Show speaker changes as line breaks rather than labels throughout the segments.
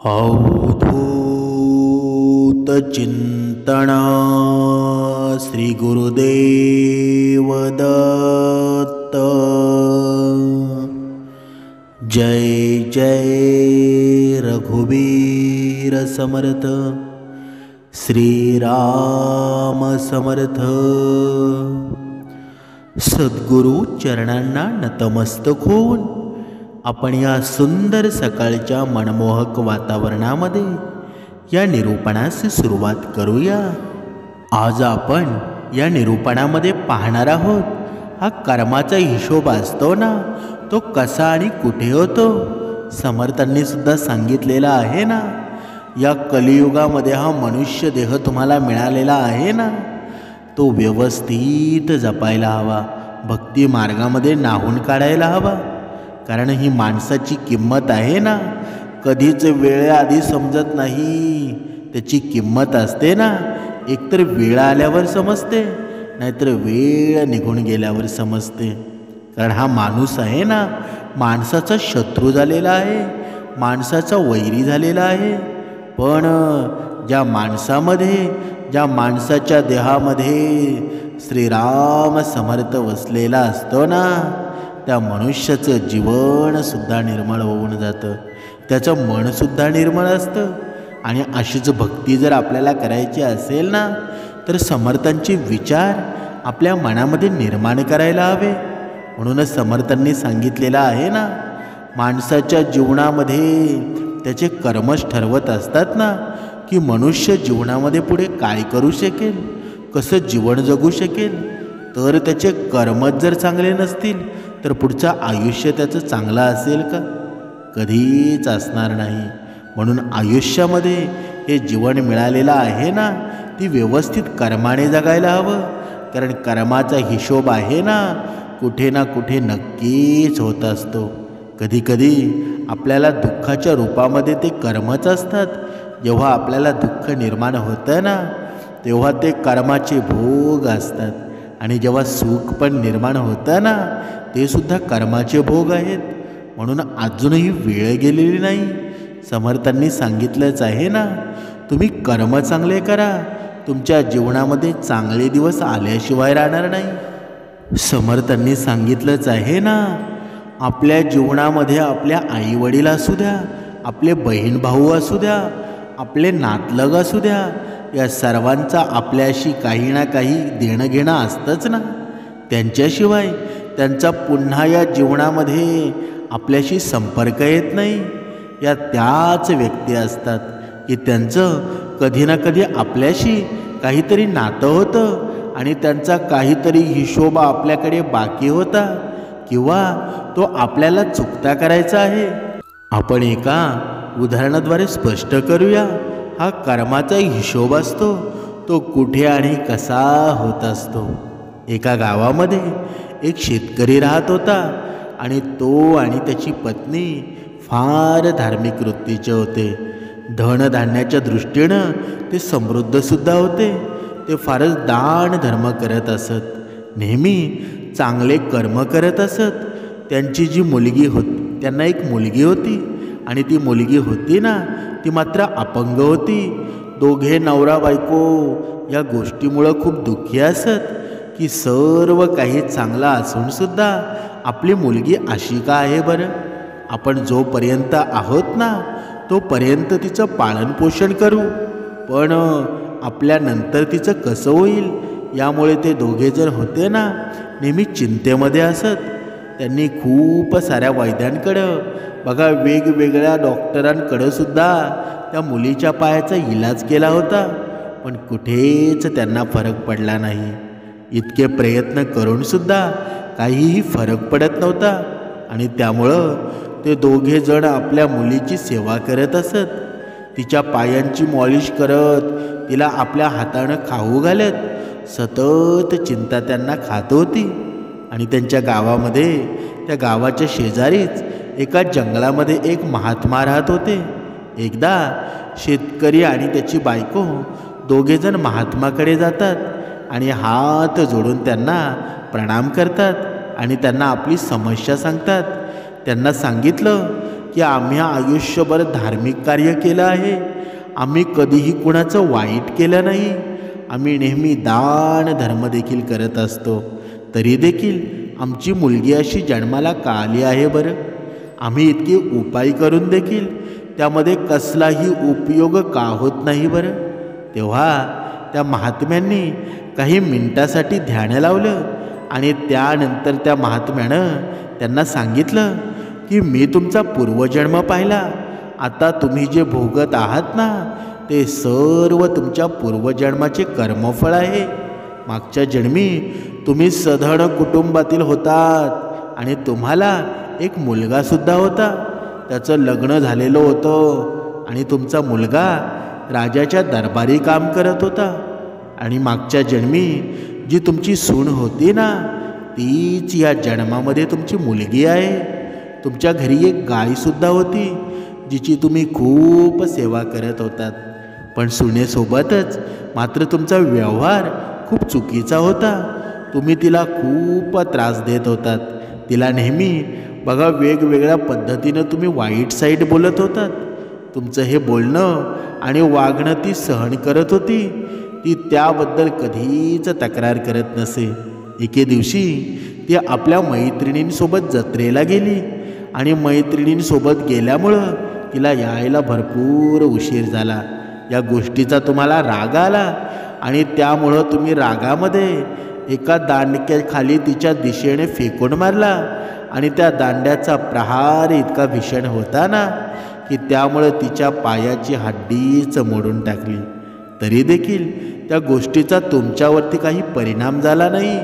अवधूत चिंतना श्री गुरुदेव दत्त। जय जय रघुवीर समर्थ, श्री राम समर्थ। सद्गुरु चरणांना नतमस्तक होऊन आपण या सुंदर सकाळच्या मनमोहक वातावरणामध्ये या निरूपणास सुरुवात करूया। आज आपण या निरूपणामध्ये पाहणार आहोत, हा कर्माचा हिशोब असतो ना, तो कसा आणि कुठे होतो। समर्थांनी सुद्धा सांगितलेला आहे ना, या कलियुगामध्ये हा मनुष्य देह तुम्हाला मिळालेला आहे ना, तो व्यवस्थित जपायला हवा, भक्ती मार्गामध्ये नाहून काढायला हवा। कारण ही माणसाची किंमत आहे ना, कधीच वेळेआधी समजत नाही, त्याची किंमत असते ना, एकतर वेळ आल्यावर समजते, नाहीतर वेळ निघून गेल्यावर समजते। कारण हा माणूस आहे ना, माणसाचा शत्रू झालेला आहे, माणसाचा वैरी झालेला आहे। पण ज्या माणसामध्ये, ज्या माणसाच्या देहामध्ये श्रीराम समर्थ वसलेला असतो ना, त्या मनुष्याचं जीवनसुद्धा निर्मळ होऊन जातं, त्याचं मनसुद्धा निर्मळ असतं। आणि अशीच भक्ती जर आपल्याला करायची असेल ना, तर समर्थांचे विचार आपल्या मनामध्ये निर्माण करायला हवे। म्हणूनच समर्थांनी सांगितलेलं आहे ना, माणसाच्या जीवनामध्ये त्याचे कर्मच ठरवत असतात ना, की मनुष्य जीवनामध्ये पुढे काय करू शकेल, कसं जीवन जगू शकेल। तर त्याचे कर्मच जर चांगले नसतील तर पुढचं आयुष्य त्याचं चांगलं असेल का? कधीच असणार नाही। म्हणून आयुष्यामध्ये हे जीवन मिळालेलं आहे ना, ती व्यवस्थित कर्माने जगायला हवं। कारण कर्माचा हिशोब आहे ना, कुठे ना कुठे नक्कीच होत असतो। कधीकधी आपल्याला दुःखाच्या रूपामध्ये ते कर्मच असतात। जेव्हा आपल्याला दुःख निर्माण होतं ना, तेव्हा ते कर्माचे भोग असतात। आणि जेव्हा सुख पण निर्माण होतं ना, ते सुद्धा कर्माचे भोग आहेत। म्हणून अजूनही वेळ गेलेली नाही। समर्थांनी सांगितलंच आहे ना, तुम्ही कर्म चांगले करा, तुमच्या जीवनामध्ये चांगले दिवस आल्याशिवाय राहणार नाही। समर्थांनी सांगितलंच आहे ना, आपल्या जीवनामध्ये आपल्या आईवडील असू द्या, आपले बहीण भाऊ असू द्या, आपले नातलग असू द्या, या सर्वांचा आपल्याशी काही ना काही देणं घेणं असतंच ना। त्यांच्याशिवाय त्यांचा पुन्हा या जीवनामध्ये आपल्याशी संपर्क येत नाही। या त्याच व्यक्ती असतात की त्यांचं कधी ना कधी आपल्याशी काहीतरी नातं होतं आणि त्यांचा काहीतरी हिशोब आपल्याकडे बाकी होता, किंवा तो आपल्याला चुकता करायचा आहे। आपण एका उदाहरणाद्वारे स्पष्ट करूया। हा कर्माचा हिशोब असतो, तो कुठे आणि कसा होत असतो। एका गावामध्ये एक शेतकरी राहत होता आणि तो आणि त्याची पत्नी फार धार्मिक वृत्तीचे होते। धनधान्याच्या दृष्टीनं ते समृद्धसुद्धा होते। ते फारच दान धर्म करत असत, नेहमी चांगले कर्म करत असत। त्यांची जी मुलगी होती, त्यांना एक मुलगी होती, आणि ती मुलगी होती ना, ती मात्र अपंग होती। दोघे नवरा बायको या गोष्टीमुळं खूप दुःखी असत की सर्व काही चांगलं असूनसुद्धा आपली मुलगी अशी का आहे बरं। आपण जोपर्यंत आहोत ना, तोपर्यंत तिचं पालनपोषण करू, पण आपल्यानंतर तिचं कसं होईल, यामुळे ते दोघे जण होते ना, नेहमी चिंतेमध्ये असत। त्यांनी खूप साऱ्या वैद्यांकडं, बघा वेगवेगळ्या डॉक्टरांकडं सुद्धा त्या मुलीच्या पायाचा इलाज केला होता, पण कुठेच त्यांना फरक पडला नाही। इतके प्रयत्न करूनसुद्धा काहीही फरक पडत नव्हता। आणि त्यामुळं ते दोघे जण आपल्या मुलीची सेवा करत असत, तिच्या पायांची मॉलिश करत, तिला आपल्या हातानं खाऊ घालत, सतत चिंता त्यांना खात होती। आणि त्यांच्या गावामध्ये, त्या गावाच्या शेजारीच एका जंगलामध्ये एक महात्मा राहत होते। एकदा शेतकरी आणि त्याची बायको दोघेजण महात्माकडे जातात आणि हात जोडून त्यांना प्रणाम करतात आणि त्यांना आपली समस्या सांगतात। त्यांना सांगितलं की आम्ही आयुष्यभर धार्मिक कार्य केलं आहे, आम्ही कधीही कुणाचं वाईट केलं नाही, आम्ही नेहमी दान धर्म देखील करत असतो, तरी देखील आमची मुलगी अशी जन्माला का आली आहे बरं? आम्ही इतके उपाय करून देखील त्यामध्ये कसलाही उपयोग का होत नाही बरं? तेव्हा त्या महात्म्यांनी काही मिनिटासाठी ध्यान लावलं आणि त्यानंतर त्या महात्म्यानं त्यांना सांगितलं की मी तुमचा पूर्वजन्म पाहिला, आता तुम्ही जे भोगत आहात ना ते सर्व तुमच्या पूर्वजन्माचे कर्मफळ आहे. मागच्या जन्मी तुम्ही सधन कुटुंबातील होतात आणि तुम्हाला एक मुलगासुद्धा होता, त्याचं लग्न झालेलं होतं आणि तुमचा मुलगा राजाच्या दरबारी काम करत होता. आणि मागच्या जन्मी जी तुमची सून होती ना तीच या जन्मामध्ये तुमची मुलगी आहे. तुमच्या घरी एक गायसुद्धा होती जिची तुम्ही खूप सेवा करत होतात, पण सुनेसोबतच मात्र तुमचा व्यवहार खूप चुकीचा होता. तुम्ही तिला खूप त्रास देत होतात, तिला नेहमी बघा वेगवेगळ्या पद्धतीनं तुम्ही वाईट साईड बोलत होतात. तुमचं हे बोलणं आणि वागणं ती सहन करत होती, ती त्याबद्दल कधीच तक्रार करत नसे. एके दिवशी ती आपल्या मैत्रिणींसोबत जत्रेला गेली आणि मैत्रिणींसोबत गेल्यामुळं तिला यायला भरपूर उशीर झाला. या गोष्टीचा तुम्हाला राग आला आणि त्यामुळं तुम्ही रागामध्ये एका दांडक्याखाली तिच्या दिशेने फेकून मारला आणि त्या दांड्याचा प्रहार इतका भीषण होता ना की त्यामुळं तिच्या पायाची हड्डीच मोडून टाकली. तरी देखील त्या गोष्टीचा तुमच्यावरती काही परिणाम झाला नाही,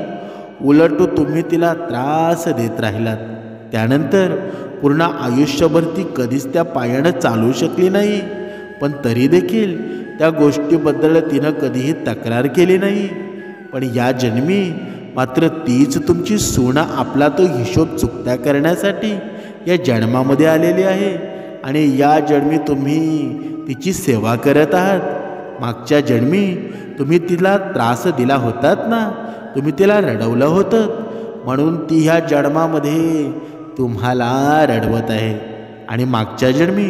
उलट तुम्ही तिला त्रास देत राहिलात. त्यानंतर पूर्ण आयुष्यभर ती कधीच त्या पायानं चालू शकली नाही, पण तरी देखील त्या गोष्टीबद्दल तिनं कधीही तक्रार केली नाही. पण या जन्मी मात्र तीच तुमची सून आपला तो हिशोब चुकता करण्यासाठी या जन्मामध्ये आलेली आहे आणि या जन्मी तुम्ही तिची सेवा करत आहात. मागच्या जन्मी तुम्ही तिला त्रास दिला होतात ना, तुम्ही तिला रडवलं होतं, म्हणून ती ह्या जन्मामध्ये तुम्हाला रडवत आहे. आणि मागच्या जन्मी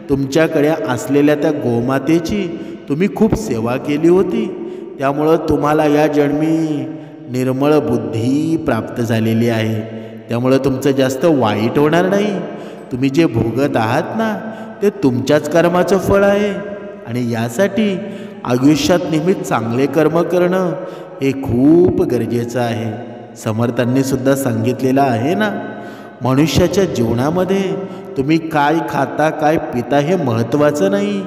तुमच्याकडे असलेल्या त्या गोमातेची तुम्ही खूप सेवा केली होती, त्यामुळं तुम्हाला या जन्मी निर्मळ बुद्धी प्राप्त झालेली आहे. त्यामुळं तुमचं जास्त वाईट होणार नाही. तुम्ही जे भोगत आहात ना ते तुमच्याच कर्माचं फळ आहे आणि यासाठी आयुष्यात नेहमी चांगले कर्म करणं हे खूप गरजेचं आहे. समर्थांनी सुद्धा सांगितलेलं आहे ना, मनुष्याच्या जीवनामध्ये तुम्ही काय खाता काय पिता हे महत्त्वाचं नाही,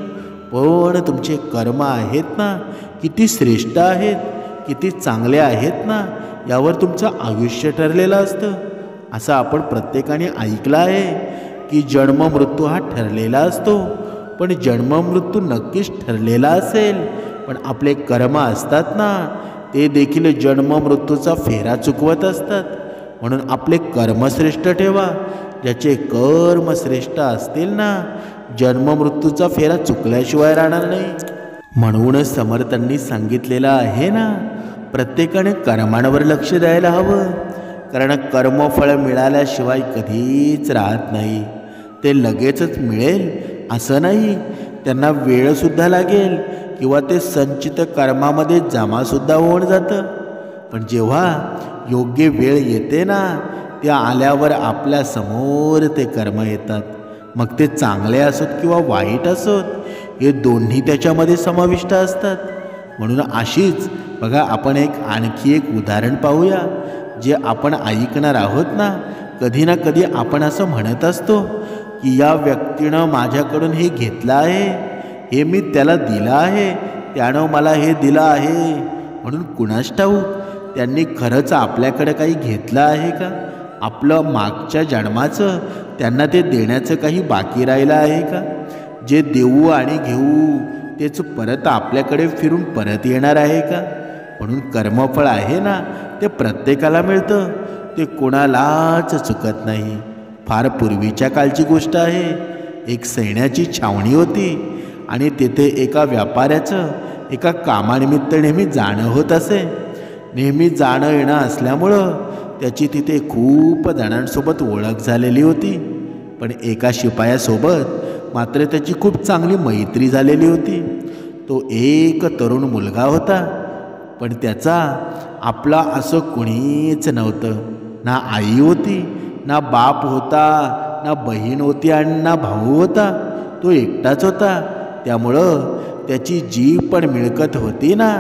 पण तुमचे कर्म आहेत ना किती श्रेष्ठ आहेत, किती चांगले आहेत ना, यावर तुमचं आयुष्य ठरलेलं असतं. असं आपण प्रत्येकाने ऐकलं आहे की जन्म मृत्यू हा ठरलेला असतो, पण जन्म मृत्यू नक्कीच ठरलेला असेल, पण आपले कर्म असतात ना ते देखील जन्म मृत्यूचा फेरा चुकवत असतात. म्हणून आपले कर्म श्रेष्ठ ठेवा. ज्याचे कर्म श्रेष्ठ असतील ना जन्म मृत्यूचा फेरा चुकल्याशिवाय राहणार नाही. म्हणूनच समर्थांनी सांगितलेलं आहे ना, प्रत्येकाने कर्मांवर लक्ष द्यायला हवं, कारण कर्मफळ मिळाल्याशिवाय कधीच राहत नाही. ते लगेचच मिळेल असं नाही, त्यांना वेळसुद्धा लागेल किंवा ते संचित कर्मामध्ये जमासुद्धा होऊन जातं. पण जेव्हा योग्य वेळ येते ना त्या आल्यावर आपल्या समोर ते कर्म येतात. मग ते चांगले असोत किंवा वाईट असोत, हे दोन्ही त्याच्यामध्ये समाविष्ट असतात. म्हणून अशीच बघा आपण आणखी एक उदाहरण पाहूया जे आपण ऐकणार आहोत ना. कधी ना कधी आपण असं म्हणत असतो की या व्यक्तीनं माझ्याकडून हे घेतलं आहे, हे मी त्याला दिलं आहे, त्यानं मला हे दिलं आहे. म्हणून कुणास ठाऊक त्यांनी खरंच आपल्याकडे काही घेतलं आहे का? आपलं मागच्या जन्माचं त्यांना ते देण्याचं काही बाकी राहिलं आहे का? जे देऊ आणि घेऊ तेच परत आपल्याकडे फिरून परत येणार आहे का? म्हणून कर्मफळ आहे ना ते प्रत्येकाला मिळतं, ते कोणालाच चुकत नाही. फार पूर्वीच्या काळची गोष्ट आहे. एक सैन्याची छावणी होती आणि तेथे एका व्यापाऱ्याचं एका कामानिमित्त नेहमी जाणं होत असे. नेहमी जाणं येणं असल्यामुळं त्याची तिथे खूप जणांसोबत ओळख झालेली होती. पण एका शिपायासोबत मात्र त्याची खूप चांगली मैत्री झालेली होती. तो एक तरुण मुलगा होता, पण त्याचा आपला असं कुणीच नव्हतं. ना आई होती, ना बाप होता, ना बहीण होती आणि ना भाऊ होता. तो एकटाच होता. त्यामुळं त्याची जी पण मिळकत होती ना,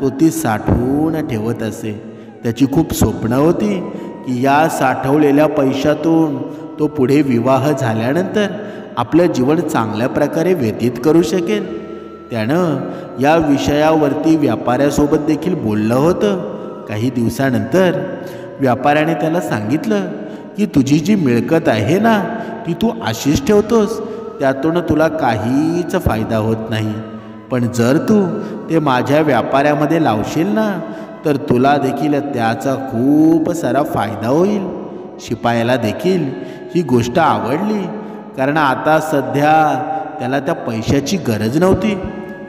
तो ती साठवून ठेवत असे. त्याची खूप स्वप्न होती की या साठवलेल्या पैशातून तो पुढे विवाह झाल्यानंतर आपलं जीवन चांगल्या प्रकारे व्यतीत करू शकेल. त्यानं या विषयावरती व्यापाऱ्यासोबत देखील बोललं होतं. काही दिवसानंतर व्यापाऱ्याने त्याला सांगितलं की तुझी जी मिळकत आहे ना, ती तू अशीच ठेवतोस, त्यातून तुला काहीच फायदा होत नाही. पण जर तू ते माझ्या व्यापाऱ्यामध्ये लावशील ना, तर तुला देखील त्याचा खूप सारा फायदा होईल. शिपायाला देखील ही गोष्ट आवडली, कारण आता सध्या त्याला त्या पैशाची गरज नव्हती.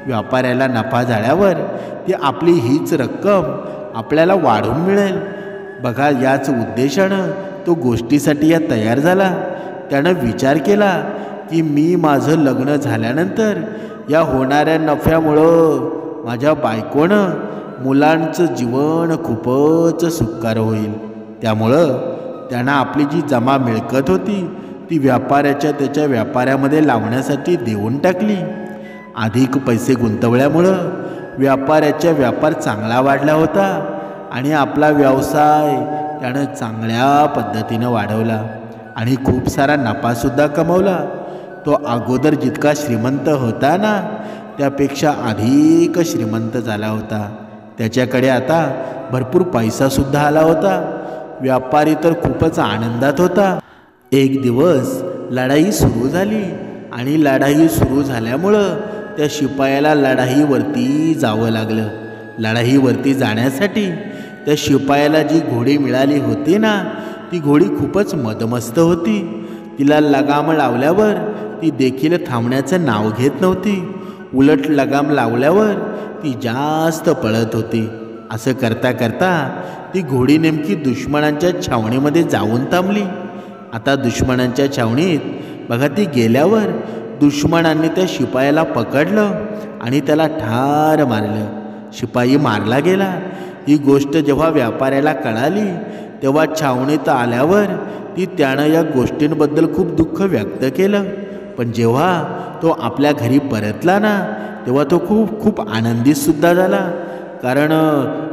व्यापाऱ्याला नफा झाल्यावर ती आपली हीच रक्कम आपल्याला वाढून मिळेल. बघा, याच उद्देशानं तो गोष्टीसाठी या तयार झाला. त्यानं विचार केला की मी माझं लग्न झाल्यानंतर या होणाऱ्या नफ्यामुळं माझ्या बायकोनं मुलांचं जीवन खूपच सुखकर होईल. त्यामुळं त्यानं आपली जी जमा मिळकत होती ती त्याच्या व्यापाऱ्यामध्ये लावण्यासाठी देऊन टाकली. अधिक पैसे गुंतवल्यामुळं व्यापाऱ्याचा व्यापार चांगला वाढला होता आणि आपला व्यवसाय त्यानं चांगल्या पद्धतीनं वाढवला आणि खूप सारा नफासुद्धा कमवला. तो अगोदर जितका श्रीमंत होता ना, त्यापेक्षा अधिक श्रीमंत झाला होता. त्याच्याकडे आता भरपूर पैसासुद्धा आला होता. व्यापारी तर खूपच आनंदात होता. एक दिवस लढाई सुरू झाली आणि लढाई सुरू झाल्यामुळं त्या शिपायाला लढाईवरती जावं लागलं. लढाईवरती जाण्यासाठी त्या शिपायाला जी घोडी मिळाली होती ना, ती घोडी खूपच मदमस्त होती. तिला लगाम लावल्यावर ती देखील थांबण्याचं नाव घेत नव्हती. उलट लगाम लावल्यावर ती जास्त पळत होती. असं करता करता ती घोडी नेमकी दुश्मनांच्या छावणीमध्ये जाऊन थांबली. आता दुश्मनांच्या छावणीत बघा ती गेल्यावर दुश्मनांनी त्या शिपायाला पकडलं आणि त्याला ठार मारलं. शिपाई मारला गेला. ही गोष्ट जेव्हा व्यापाऱ्याला कळाली तेव्हा छावणीत आल्यावर त्यानं या गोष्टींबद्दल खूप दुःख व्यक्त केलं. पण जेव्हा तो आपल्या घरी परतला ना, तेव्हा तो खूप आनंदीतसुद्धा झाला. कारण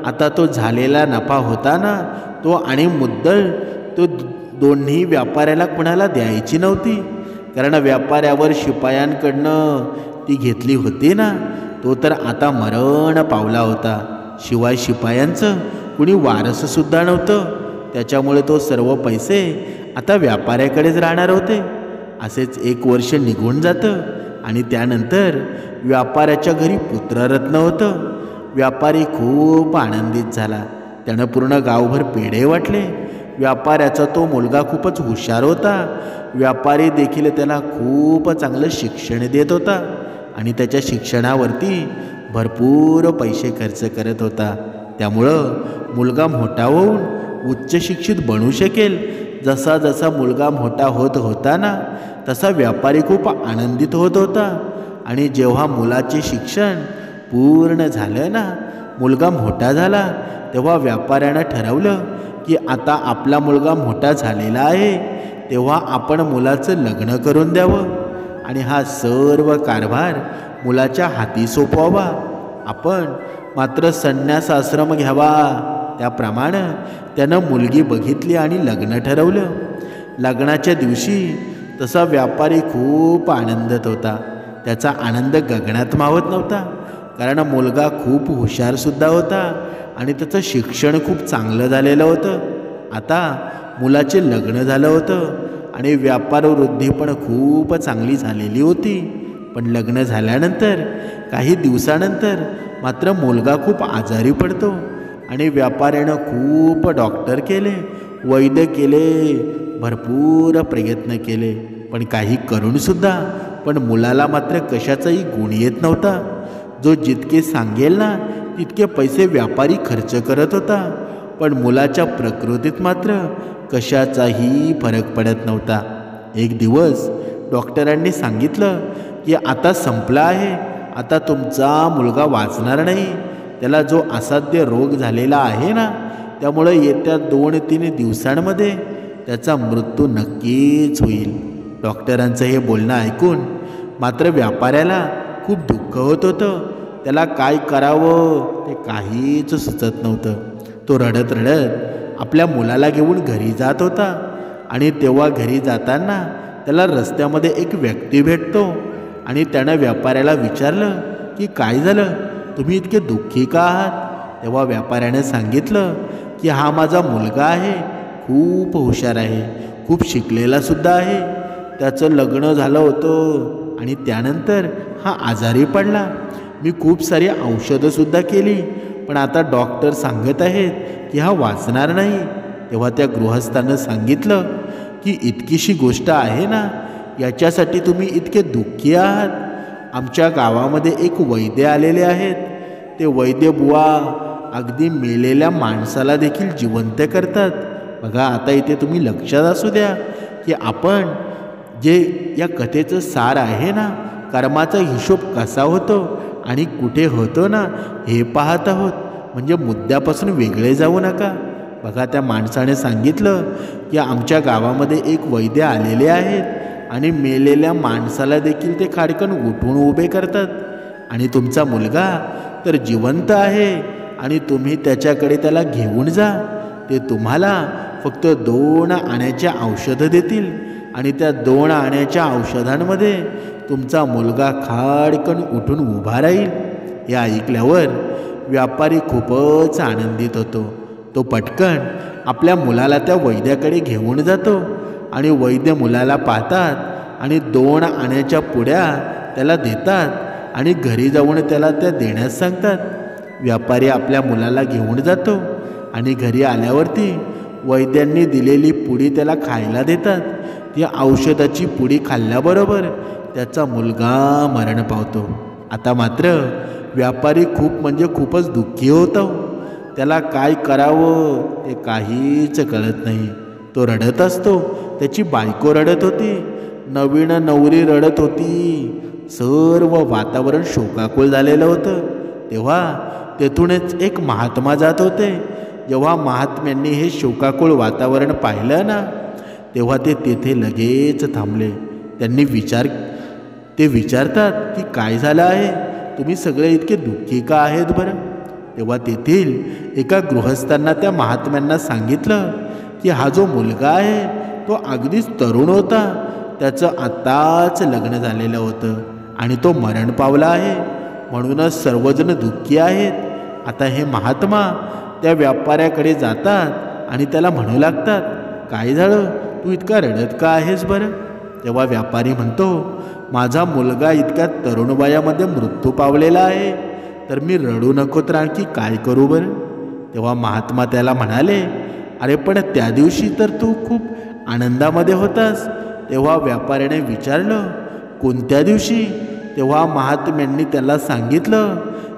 आता तो झालेला नफा होता ना, तो आणि मुद्दल तो दोन्ही व्यापाऱ्याला कुणाला द्यायची नव्हती. कारण व्यापाऱ्यावर शिपायांकडनं ती घेतली होती ना, तो तर आता मरण पावला होता. शिवाय शिपायांचं कुणी वारससुद्धा नव्हतं. त्याच्यामुळे तो सर्व पैसे आता व्यापाऱ्याकडेच राहणार होते. असेच 1 वर्ष निघून जातं आणि त्यानंतर व्यापाऱ्याच्या घरी पुत्ररत्न होतं. व्यापारी खूप आनंदित झाला. त्यानं पूर्ण गावभर पेढे वाटले. व्यापाऱ्याचा तो मुलगा खूपच हुशार होता. व्यापारी देखील त्याला खूप चांगलं शिक्षण देत होता आणि त्याच्या शिक्षणावरती भरपूर पैसे खर्च करत होता. त्यामुळं मुलगा मोठा होऊन उच्च शिक्षित बनू शकेल. जसा जसा मुलगा मोठा होत होता ना, तसा व्यापारी खूप आनंदित होत होता. आणि जेव्हा मुलाचे शिक्षण पूर्ण झालं ना, मुलगा मोठा झाला, तेव्हा व्यापाऱ्यानं ठरवलं की आता आपला मुलगा मोठा झालेला आहे, तेव्हा आपण मुलाचं लग्न करून द्यावं आणि हा सर्व कारभार मुलाच्या हाती सोपवावा. आपण मात्र संन्यास आश्रम घ्यावा. त्याप्रमाणे त्यानं मुलगी बघितली आणि लग्न ठरवलं. लग्नाच्या दिवशी तसा व्यापारी खूप आनंदात होता. त्याचा आनंद गगनात मावत नव्हता. कारण मुलगा खूप हुशारसुद्धा होता आणि त्याचं शिक्षण खूप चांगलं झालेलं होतं. आता मुलाचे लग्न झालं होतं आणि व्यापार वृद्धी पण खूप चांगली झालेली होती. पण लग्न झाल्यानंतर काही दिवसानंतर मात्र मुलगा खूप आजारी पडतो आणि व्यापाऱ्यानं खूप डॉक्टर केले, वैद्य केले, भरपूर प्रयत्न केले, पण काही करूनसुद्धा पण मुलाला मात्र कशाचाही गुण येत नव्हता. जो जितके सांगेल ना तितके पैसे व्यापारी खर्च करत होता, पण मुलाच्या प्रकृतीत मात्र कशाचाही फरक पडत नव्हता. एक दिवस डॉक्टरांनी सांगितलं की आता संपला आहे, आता तुमचा मुलगा वाचणार नाही. त्याला जो असाध्य रोग झालेला आहे ना, त्यामुळे येत्या 2-3 दिवसांमध्ये त्याचा मृत्यू नक्कीच होईल. डॉक्टरांचं हे बोलणं ऐकून मात्र व्यापाऱ्याला खूप दुःख होत होतं. त्याला काय करावं ते काहीच सुचत नव्हतं. तो रडत रडत आपल्या मुलाला घेऊन घरी जात होता आणि तेव्हा घरी जाताना त्याला रस्त्यामध्ये एक व्यक्ती भेटतो आणि त्यानं व्यापाऱ्याला विचारलं की काय झालं, तुम्ही इतके दुःखी का आहात. तेव्हा व्यापाऱ्याने सांगितलं की हा माझा मुलगा आहे, खूप हुशार आहे, खूप शिकलेलासुद्धा आहे. त्याचं लग्न झालं होतं आणि त्यानंतर हा आजारी पडला. मी खूप सारी औषधंसुद्धा केली, पण आता डॉक्टर सांगत आहेत की हा वाचणार नाही. तेव्हा त्या गृहस्थानं सांगितलं की इतकीशी गोष्ट आहे ना, याच्यासाठी तुम्ही इतके दुःखी आहात. आमच्या गावामध्ये एक वैद्य आलेले आहेत. ते वैद्य बुवा अगदी मेलेल्या माणसाला देखील जिवंत करतात. बघा, आता इथे तुम्ही लक्षात असू द्या की आपण जे या कथेचं सार आहे ना, कर्माचा हिशोब कसा होतो आणि कुठे होतो ना, हे पाहत आहोत. म्हणजे मुद्द्यापासून वेगळे जाऊ नका. बघा, त्या माणसाने सांगितलं की आमच्या गावामध्ये एक वैद्य आलेले आहेत आणि मेलेल्या माणसाला देखील ते खाडकन उठून उभे करतात. आणि तुमचा मुलगा तर जिवंत आहे आणि तुम्ही त्याच्याकडे त्याला घेऊन जा. ते तुम्हाला फक्त 2 आण्याच्या औषधं देतील आणि त्या 2 आण्याच्या औषधांमध्ये तुमचा मुलगा खाडकन उठून उभा राहील. हे ऐकल्यावर व्यापारी खूपच आनंदित होतो. तो पटकन आपल्या मुलाला त्या वैद्याकडे घेऊन जातो आणि वैद्य मुलाला पाहतात आणि 2 आण्याच्या पुड्या त्याला देतात आणि घरी जाऊन त्याला त्या देण्यास सांगतात. व्यापारी आपल्या मुलाला घेऊन जातो आणि घरी आल्यावरती वैद्यांनी दिलेली पुडी त्याला खायला देतात. ती औषधाची पुडी खाल्ल्याबरोबर त्याचा मुलगा मरण पावतो. आता मात्र व्यापारी खूपच दुःखी होतो. त्याला काय करावं ते काहीच कळत नाही. तो रडत असतो. त्याची बायको रडत होती, नवीन नवरी रडत होती. सर्व वातावरण शोकाकुल झालेलं होतं. तेव्हा तेथूनच एक महात्मा जात होते. जेव्हा महात्म्यांनी हे शोकाकुळ वातावरण पाहिलं ना, तेव्हा ते तेथे लगेच थांबले. त्यांनी विचारतात की काय झालं आहे, तुम्ही सगळे इतके दुःखी का आहेत बरं. तेव्हा तेथील एका गृहस्थांना त्या महात्म्यांना सांगितलं की हा जो मुलगा आहे तो अगदीच तरुण होता. त्याचं आत्ताच लग्न झालेलं होतं आणि तो मरण पावला आहे, म्हणूनच सर्वजण दुःखी आहेत. आता हे महात्मा त्या व्यापाऱ्याकडे जातात आणि त्याला म्हणू लागतात, काय झालं, तू इतका रडत का आहेस बरं. तेव्हा व्यापारी म्हणतो, माझा मुलगा इतक्या तरुण वयामध्ये मृत्यू पावलेला आहे, तर मी रडू नको तर आणखी काय करू बरं. तेव्हा महात्मा त्याला म्हणाले, अरे पण त्या दिवशी तर तू खूप आनंदामध्ये होतास. तेव्हा व्यापाऱ्याने विचारलं, कोणत्या दिवशी. तेव्हा महात्म्यांनी त्याला सांगितलं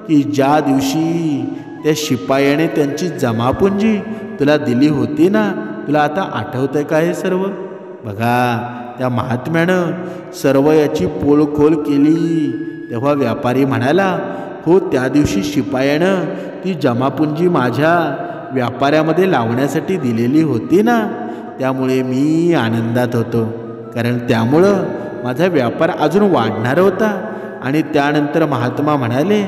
की ज्या दिवशी त्या शिपायाने त्यांची जमापुंजी तुला दिली होती ना, तुला आता आठवतंय का हे सर्व. बघा, त्या महात्म्यानं सर्व याची पोलखोल केली. तेव्हा व्यापारी म्हणाला, हो, त्या दिवशी शिपायानं ती जमापुंजी माझ्या व्यापाऱ्यामध्ये लावण्यासाठी दिलेली होती ना, त्यामुळे मी आनंदात होतो, कारण त्यामुळं माझा व्यापार अजून वाढणार होता. आणि त्यानंतर महात्मा म्हणाले,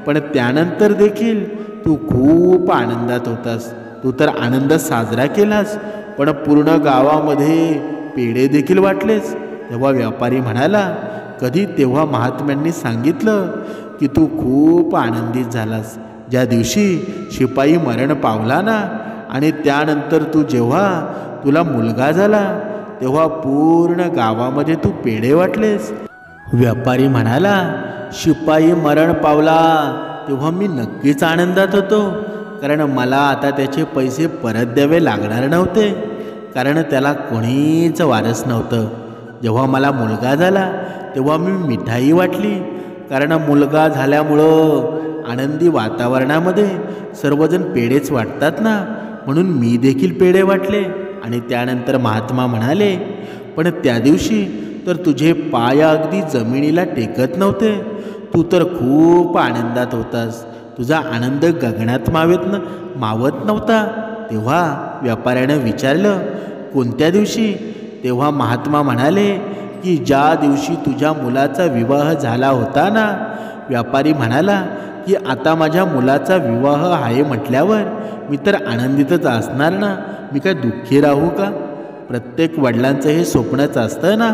पण त्यानंतर देखील तू खूप आनंदात होतास. तू तर आनंद साजरा केलास, पण पूर्ण गावामध्ये पेढे देखील वाटलेस. तेव्हा व्यापारी म्हणाला, कधी. तेव्हा महात्म्यांनी सांगितलं की तू खूप आनंदित झालास ज्या दिवशी शिपाई मरण पावला ना, आणि त्यानंतर जेव्हा तुला मुलगा झाला तेव्हा पूर्ण गावामध्ये तू पेढे वाटलेस. व्यापारी म्हणाला, शिपाई मरण पावला तेव्हा मी नक्कीच आनंदात होतो, कारण मला आता त्याचे पैसे परत द्यावे लागणार नव्हते, कारण त्याला कोणीच वारस नव्हतं. जेव्हा मला मुलगा झाला तेव्हा मी मिठाई वाटली, कारण मुलगा झाल्यामुळं आनंदी वातावरणामध्ये सर्वजण पेढेच वाटतात ना, म्हणून मी देखील पेढे वाटले. आणि त्यानंतर महात्मा म्हणाले, पण त्या दिवशी तर तुझे पाय अगदी जमिनीला टेकत नव्हते. तू तर खूप आनंदात होतास. तुझा आनंद गगनात मावत नव्हता. तेव्हा व्यापाऱ्यानं विचारलं, कोणत्या दिवशी? तेव्हा महात्मा म्हणाले की ज्या दिवशी तुझ्या मुलाचा विवाह झाला होता ना. व्यापारी म्हणाला की आता माझ्या मुलाचा विवाह आहे म्हटल्यावर मी तर आनंदितच असणार ना. मी काय दुःखी राहू का? प्रत्येक वडिलांचं हे स्वप्नच असतं ना.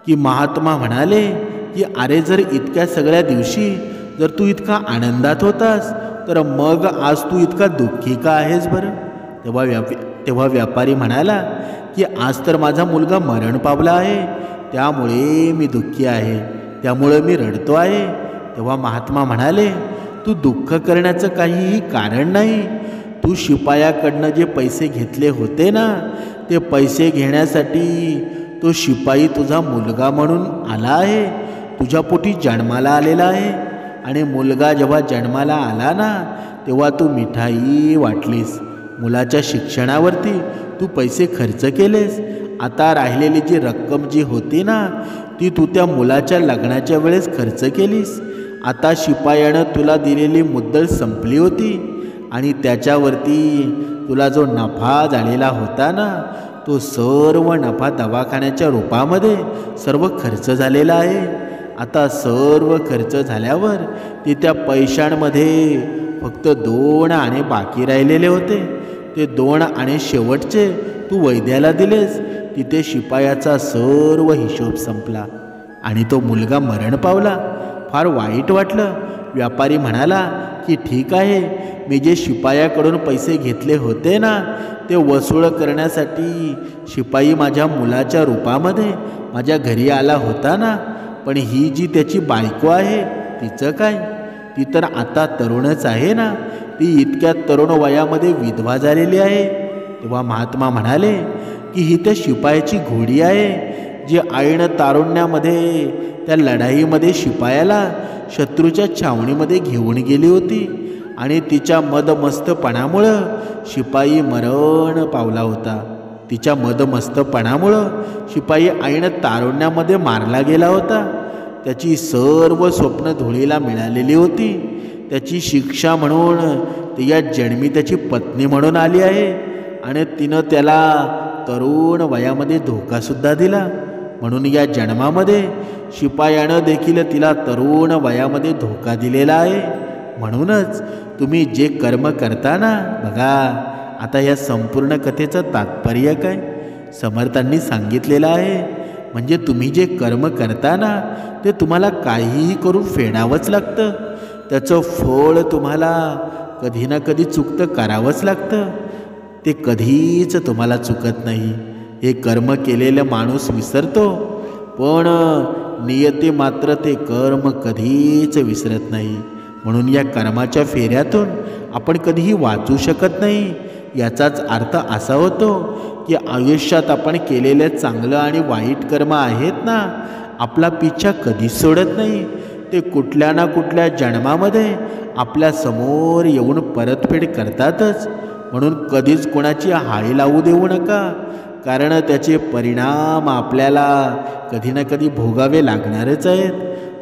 की महात्मा म्हणाले की अरे, जर इतक्या सगळ्या दिवशी जर तू इतका आनंदात होतास तर मग आज तू इतका दुःखी का आहेस बरं? तेव्हा व्यापारी म्हणाला की आज तर माझा मुलगा मरण पावला आहे, त्यामुळे मी दुःखी आहे, त्यामुळे मी रडतो आहे. तेव्हा महात्मा म्हणाले, तू दुःख करण्याचं काहीही कारण नाही. तू शिपायाकडनं जे पैसे घेतले होते ना, ते पैसे घेण्यासाठी तो शिपाई तुझा मुलगा म्हणून आला आहे, तुझ्या पोटी जन्माला आलेला आहे. आणि मुलगा जेव्हा जन्माला आला ना, तेव्हा तू मिठाई वाटलीस. मुलाच्या शिक्षणावरती तू पैसे खर्च केलेस. आता राहिलेली जी रक्कम जी होती ना, ती तू त्या मुलाच्या लग्नाच्या वेळेस खर्च केलीस. आता शिपायानं तुला दिलेली मुद्दल संपली होती आणि त्याच्यावरती तुला जो नफा झालेला होता ना, तो सर्व नफा दवाखान्याच्या रूपामध्ये सर्व खर्च झालेला आहे. आता सर्व खर्च झाल्यावर ते त्या पैशांमध्ये फक्त 2 आणे बाकी राहिलेले होते. ते 2 आणे शेवटचे तू वैद्याला दिलेस. तिथे शिपायाचा सर्व हिशोब संपला आणि तो मुलगा मरण पावला. फार वाईट वाटलं. व्यापारी म्हणाला की ठीक आहे, मी जे शिपायाकडून पैसे घेतले होते ना, ते वसूल करण्यासाठी शिपाई माझ्या मुलाच्या रूपामध्ये माझ्या घरी आला होता ना, पण ही जी त्याची बायको आहे तिचं काय? ती तर आता तरुणच आहे ना. ती इतक्या तरुण वयामध्ये विधवा झालेली आहे. तेव्हा महात्मा म्हणाले की ही त्या शिपायाची घोडी आहे, जी ऐन तारुण्यामध्ये त्या लढाईमध्ये शिपायाला शत्रूच्या छावणीमध्ये घेऊन गेली होती आणि तिच्या मदमस्तपणामुळं शिपाई मरण पावला होता. तिच्या मदमस्तपणामुळं शिपाई ऐन तारुण्यामध्ये मारला गेला होता. त्याची सर्व स्वप्न धुळीला मिळालेली होती. त्याची शिक्षा म्हणून ती या जन्मी त्याची पत्नी म्हणून आली आहे आणि तिनं त्याला तरुण वयामध्ये धोकासुद्धा दिला. म्हणून या जन्मामध्ये शिपायानं देखील तिला तरुण वयामध्ये धोका दिलेला आहे. म्हणूनच तुम्ही जे कर्म करता ना, बघा आता या संपूर्ण कथेचं तात्पर्य काय समर्थांनी सांगितलेलं आहे. म्हणजे तुम्ही जे कर्म करता ना, ते तुम्हाला काहीही करून फेडावंच लागतं. त्याचं फळ तुम्हाला कधी ना कधी चुकतं करावंच लागतं. ते कधीच तुम्हाला चुकत नाही. हे कर्म केलेलं माणूस विसरतो, पण नियती मात्र ते कर्म कधीच विसरत नाही. म्हणून या कर्माच्या फेऱ्यातून आपण कधीही वाचू शकत नाही. याचाच अर्थ असा होतो की आयुष्यात आपण केलेले चांगलं आणि वाईट कर्म आहेत ना, आपला पिच्छा कधीच सोडत नाही. ते कुठल्या ना कुठल्या जन्मामध्ये आपल्या समोर येऊन परतफेड करतातच. म्हणून कधीच कोणाची हाळी लावू देऊ नका, कारण त्याचे परिणाम आपल्याला कधी ना कधी भोगावे लागणारच आहेत.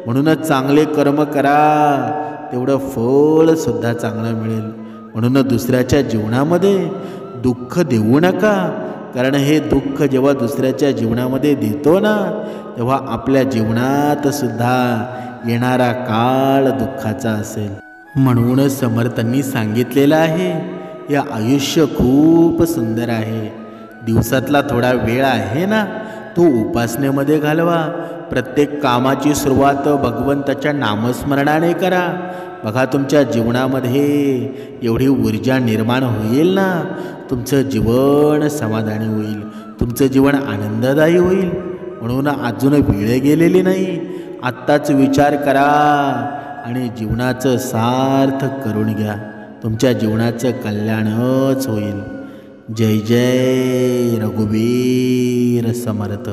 म्हणूनच चांगले कर्म करा, तेवढं फळसुद्धा चांगलं मिळेल. म्हणून दुसऱ्याच्या जीवनामध्ये दुःख देऊ नका, कारण हे दुःख जेव्हा दुसऱ्याच्या जीवनामध्ये देतो ना, तेव्हा आपल्या जीवनात सुद्धा येणारा काळ दुःखाचा असेल. म्हणून समर्थांनी सांगितलेलं आहे, हे आयुष्य खूप सुंदर आहे. दिवसातला थोडा वेळ आहे ना, तो उपासनेमध्ये घालवा. प्रत्येक कामाची सुरुवात भगवंताच्या नामस्मरणाने करा. बघा तुमच्या जीवनामध्ये एवढी ऊर्जा निर्माण होईल ना, तुमचं जीवन समाधानी होईल, तुमचं जीवन आनंददायी होईल. म्हणून अजून वेळ गेलेली नाही. आत्ताच विचार करा आणि जीवनाचं सार्थक करून घ्या. तुमच्या जीवनाचं कल्याणच होईल. जय जय रघुवीर समर्थ.